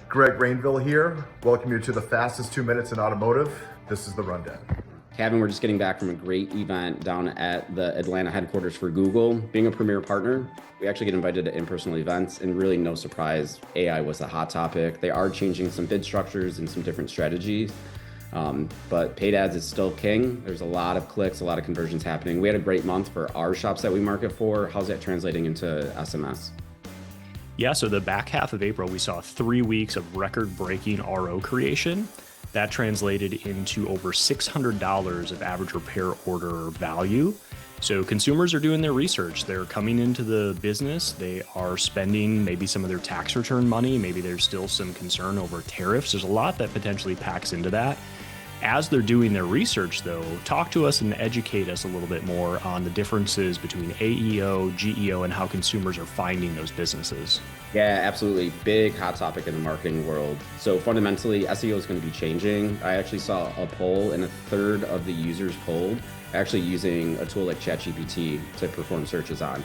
Greg Rainville here. Welcome you to the fastest 2 minutes in automotive. This is the rundown. Kevin, we're just getting back from a great event down at the Atlanta headquarters for Google. Being a premier partner, we actually get invited to in-person events, and really no surprise, AI was the hot topic. They are changing some bid structures and some different strategies, but paid ads is still king. There's a lot of clicks, a lot of conversions happening. We had a great month for our shops that we market for. How's that translating into SMS? Yeah, so the back half of April, we saw 3 weeks of record-breaking RO creation. That translated into over $600 of average repair order value. So consumers are doing their research. They're coming into the business. They are spending maybe some of their tax return money. Maybe there's still some concern over tariffs. There's a lot that potentially packs into that. As they're doing their research, though, talk to us and educate us a little bit more on the differences between AEO, GEO, and how consumers are finding those businesses. Yeah, absolutely. Big hot topic in the marketing world. So fundamentally, SEO is going to be changing. I actually saw a poll, and a third of the users polled actually using a tool like ChatGPT to perform searches on.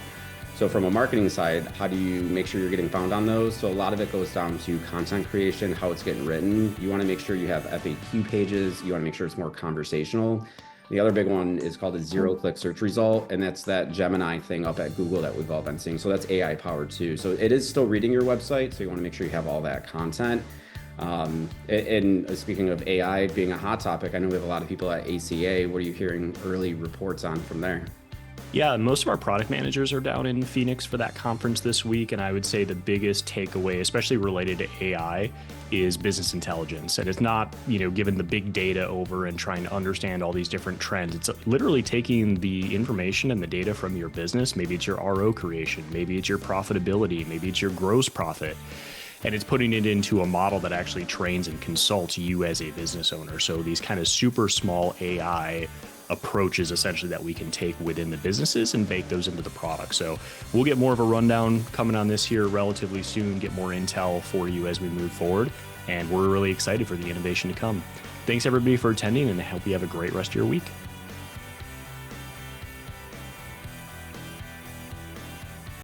So from a marketing side, how do you make sure you're getting found on those? So a lot of it goes down to content creation, how it's getting written. You want to make sure you have FAQ pages. You want to make sure it's more conversational. The other big one is called a zero-click search result, and that's that Gemini thing up at Google that we've all been seeing. So that's AI powered too. So it is still reading your website, so you want to make sure you have all that content. And speaking of AI being a hot topic, I know we have a lot of people at ACA. What are you hearing early reports on from there? Yeah, most of our product managers are down in Phoenix for that conference this week, and I would say the biggest takeaway, especially related to AI, is business intelligence. And it's not, given the big data over and trying to understand all these different trends. It's literally taking the information and the data from your business. Maybe it's your RO creation, maybe it's your profitability, maybe it's your gross profit. And it's putting it into a model that actually trains and consults you as a business owner. So these kind of super small AI approaches essentially that we can take within the businesses and bake those into the product. So we'll get more of a rundown coming on this here relatively soon, get more intel for you as we move forward. And we're really excited for the innovation to come. Thanks everybody for attending, and I hope you have a great rest of your week.